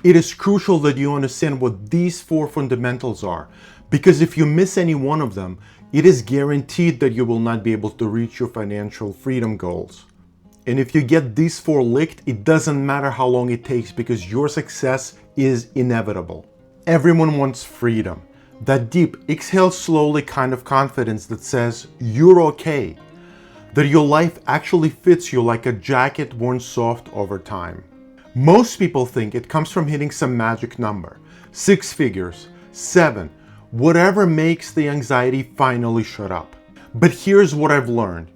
It is crucial that you understand what these four fundamentals are, because if you miss any one of them, it is guaranteed that you will not be able to reach your financial freedom goals. And if you get these four licked, it doesn't matter how long it takes because your success is inevitable. Everyone wants freedom. That deep, exhale slowly kind of confidence that says you're okay. That your life actually fits you like a jacket worn soft over time. Most people think it comes from hitting some magic number. 6 figures, 7, whatever makes the anxiety finally shut up. But here's what I've learned.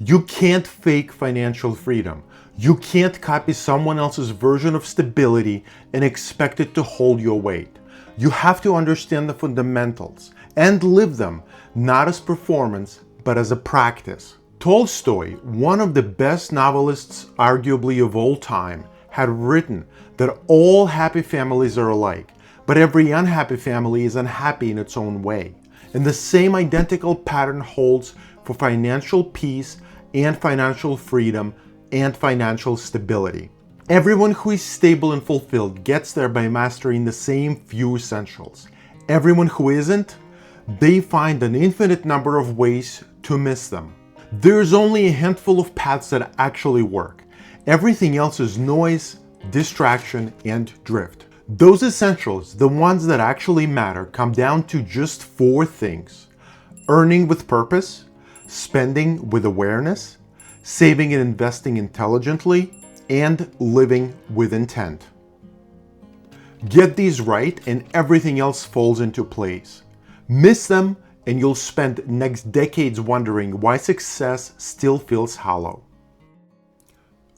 You can't fake financial freedom. You can't copy someone else's version of stability and expect it to hold your weight. You have to understand the fundamentals and live them, not as performance, but as a practice. Tolstoy, one of the best novelists arguably of all time, had written that all happy families are alike, but every unhappy family is unhappy in its own way. And the same identical pattern holds for financial peace and financial freedom and financial stability. Everyone who is stable and fulfilled gets there by mastering the same few essentials. Everyone who isn't, they find an infinite number of ways to miss them. There's only a handful of paths that actually work. Everything else is noise, distraction, and drift. Those essentials, the ones that actually matter, come down to just 4 things: earning with purpose, spending with awareness, saving and investing intelligently, and living with intent. Get these right and everything else falls into place. Miss them and you'll spend next decades wondering why success still feels hollow.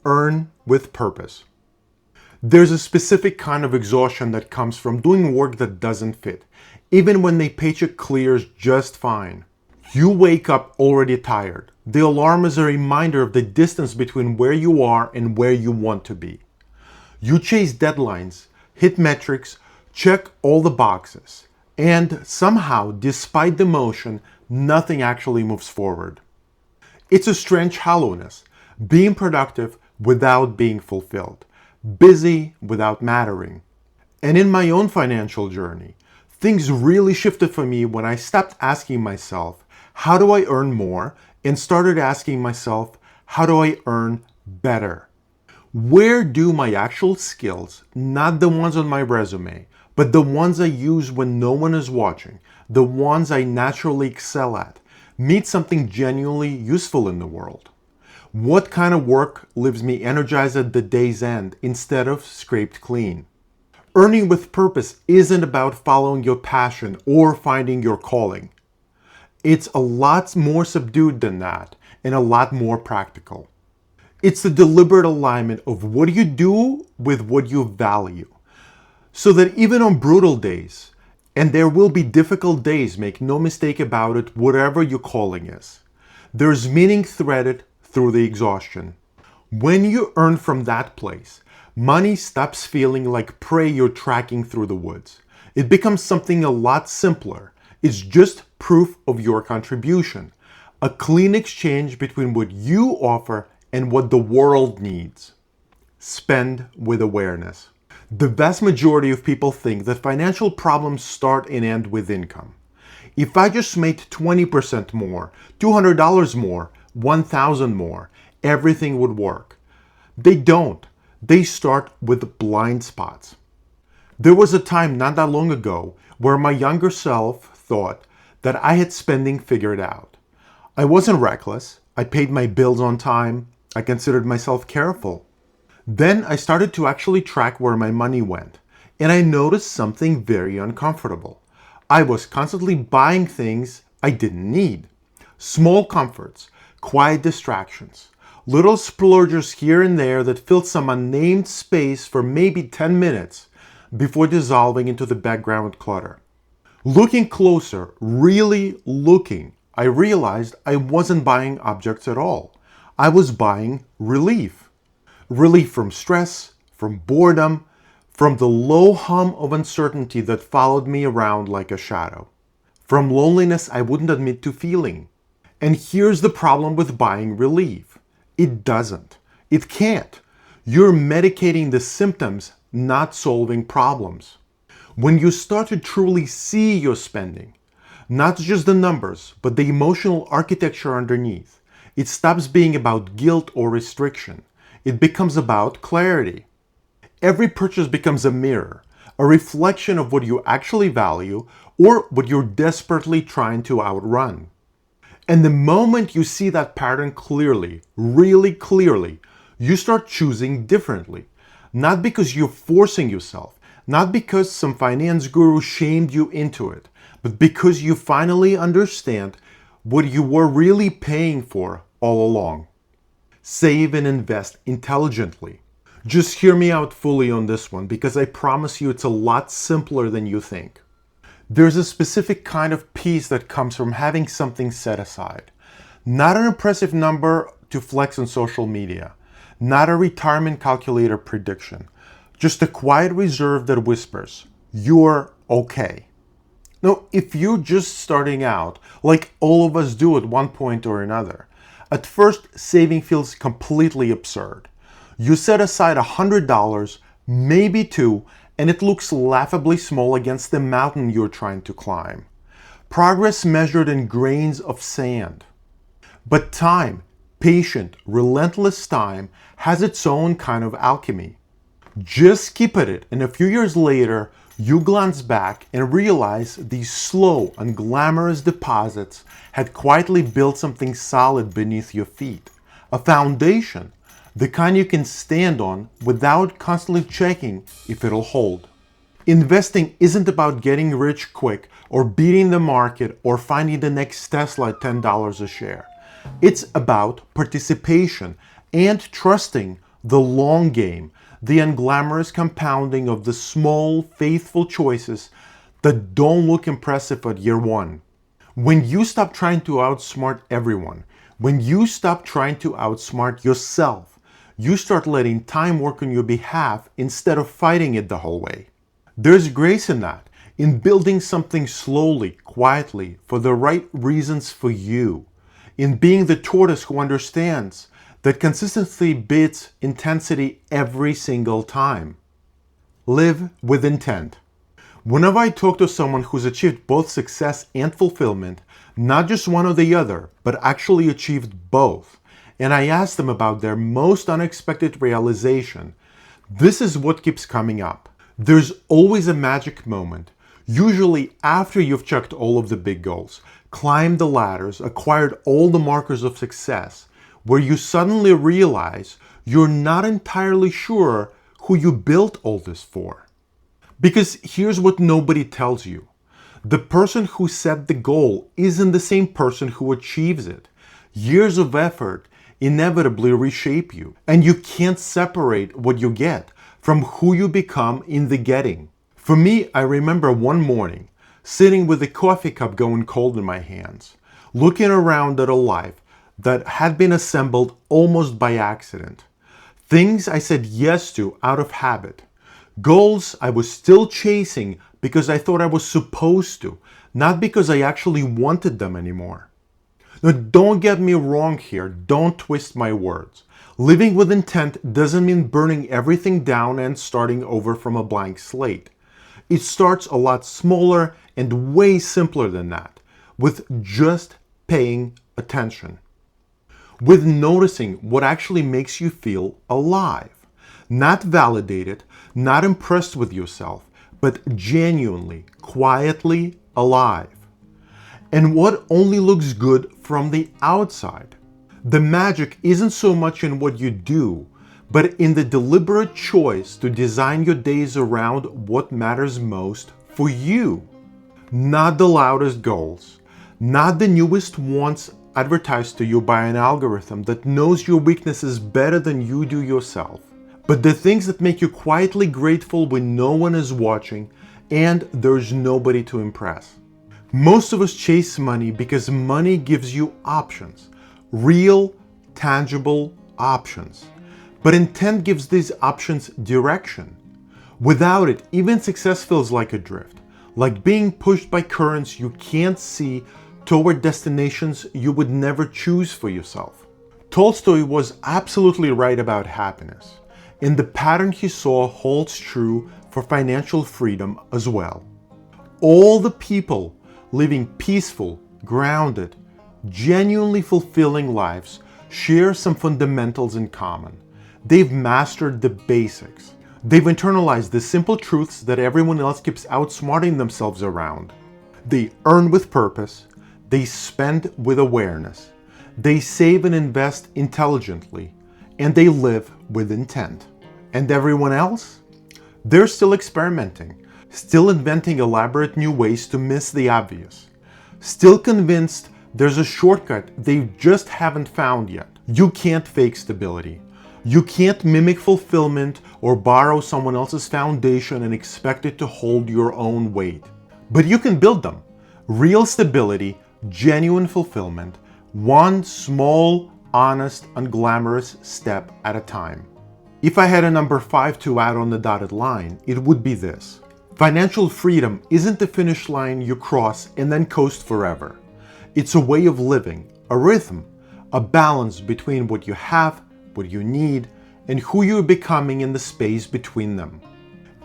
Earn with purpose. There's a specific kind of exhaustion that comes from doing work that doesn't fit, even when the paycheck clears just fine. You wake up already tired. The alarm is a reminder of the distance between where you are and where you want to be. You chase deadlines, hit metrics, check all the boxes, and somehow, despite the motion, nothing actually moves forward. It's a strange hollowness, being productive without being fulfilled, busy without mattering. And in my own financial journey, things really shifted for me when I stopped asking myself, how do I earn more? And started asking myself, how do I earn better? Where do my actual skills, not the ones on my resume, but the ones I use when no one is watching, the ones I naturally excel at, meet something genuinely useful in the world? What kind of work leaves me energized at the day's end instead of scraped clean? Earning with purpose isn't about following your passion or finding your calling. It's a lot more subdued than that and a lot more practical. It's the deliberate alignment of what you do with what you value. So that even on brutal days, and there will be difficult days, make no mistake about it, whatever your calling is, there's meaning threaded through the exhaustion. When you earn from that place, money stops feeling like prey you're tracking through the woods. It becomes something a lot simpler. It's just proof of your contribution, a clean exchange between what you offer and what the world needs. Spend with awareness. The vast majority of people think that financial problems start and end with income. If I just made 20% more, $200 more, $1,000 more, everything would work. They don't. They start with blind spots. There was a time not that long ago where my younger self thought that I had spending figured out. I wasn't reckless. I paid my bills on time. I considered myself careful. Then I started to actually track where my money went, and I noticed something very uncomfortable. I was constantly buying things I didn't need. Small comforts, quiet distractions, little splurges here and there that filled some unnamed space for maybe 10 minutes before dissolving into the background clutter. Looking closer, really looking, I realized I wasn't buying objects at all. I was buying relief. Relief from stress, from boredom, from the low hum of uncertainty that followed me around like a shadow. From loneliness I wouldn't admit to feeling. And here's the problem with buying relief. It doesn't. It can't. You're medicating the symptoms, not solving problems. When you start to truly see your spending, not just the numbers, but the emotional architecture underneath, it stops being about guilt or restriction. It becomes about clarity. Every purchase becomes a mirror, a reflection of what you actually value or what you're desperately trying to outrun. And the moment you see that pattern clearly, really clearly, you start choosing differently. Not because you're forcing yourself, not because some finance guru shamed you into it, but because you finally understand what you were really paying for all along. Save and invest intelligently. Just hear me out fully on this one because I promise you it's a lot simpler than you think. There's a specific kind of peace that comes from having something set aside. Not an impressive number to flex on social media. Not a retirement calculator prediction. Just a quiet reserve that whispers, you're okay. Now, if you're just starting out, like all of us do at one point or another, at first saving feels completely absurd. You set aside $100, maybe two, and it looks laughably small against the mountain you're trying to climb. Progress measured in grains of sand. But time, patient, relentless time, has its own kind of alchemy. Just keep at it, and a few years later, you glance back and realize these slow, unglamorous deposits had quietly built something solid beneath your feet. A foundation, the kind you can stand on without constantly checking if it'll hold. Investing isn't about getting rich quick or beating the market or finding the next Tesla at $10 a share. It's about participation and trusting the long game, the unglamorous compounding of the small, faithful choices that don't look impressive at year one. When you stop trying to outsmart everyone, when you stop trying to outsmart yourself, you start letting time work on your behalf instead of fighting it the whole way. There's grace in that, in building something slowly, quietly, for the right reasons for you, in being the tortoise who understands that consistency beats intensity every single time. Live with intent. Whenever I talk to someone who's achieved both success and fulfillment, not just one or the other, but actually achieved both, and I ask them about their most unexpected realization, this is what keeps coming up. There's always a magic moment, usually after you've checked all of the big goals, climbed the ladders, acquired all the markers of success, where you suddenly realize you're not entirely sure who you built all this for. Because here's what nobody tells you. The person who set the goal isn't the same person who achieves it. Years of effort inevitably reshape you, and you can't separate what you get from who you become in the getting. For me, I remember one morning, sitting with a coffee cup going cold in my hands, looking around at a life that had been assembled almost by accident. Things I said yes to out of habit. Goals I was still chasing because I thought I was supposed to, not because I actually wanted them anymore. Now, don't get me wrong here, don't twist my words. Living with intent doesn't mean burning everything down and starting over from a blank slate. It starts a lot smaller and way simpler than that, with just paying attention. With noticing what actually makes you feel alive. Not validated, not impressed with yourself, but genuinely, quietly alive. And what only looks good from the outside. The magic isn't so much in what you do, but in the deliberate choice to design your days around what matters most for you. Not the loudest goals, not the newest wants advertised to you by an algorithm that knows your weaknesses better than you do yourself, but the things that make you quietly grateful when no one is watching and there's nobody to impress. Most of us chase money because money gives you options, real, tangible options. But intent gives these options direction. Without it, even success feels like a drift, like being pushed by currents you can't see toward destinations you would never choose for yourself. Tolstoy was absolutely right about happiness. And the pattern he saw holds true for financial freedom as well. All the people living peaceful, grounded, genuinely fulfilling lives share some fundamentals in common. They've mastered the basics. They've internalized the simple truths that everyone else keeps outsmarting themselves around. They earn with purpose. They spend with awareness. They save and invest intelligently. And they live with intent. And everyone else? They're still experimenting, still inventing elaborate new ways to miss the obvious, still convinced there's a shortcut they just haven't found yet. You can't fake stability. You can't mimic fulfillment or borrow someone else's foundation and expect it to hold your own weight. But you can build them. Real stability, genuine fulfillment, one small, honest, unglamorous step at a time. If I had a number 5 to add on the dotted line, it would be this. Financial freedom isn't the finish line you cross and then coast forever. It's a way of living, a rhythm, a balance between what you have, what you need, and who you're becoming in the space between them.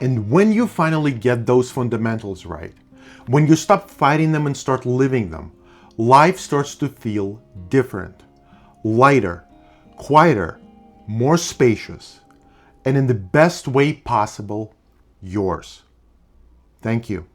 And when you finally get those fundamentals right, when you stop fighting them and start living them, life starts to feel different, lighter, quieter, more spacious, and in the best way possible, yours. Thank you.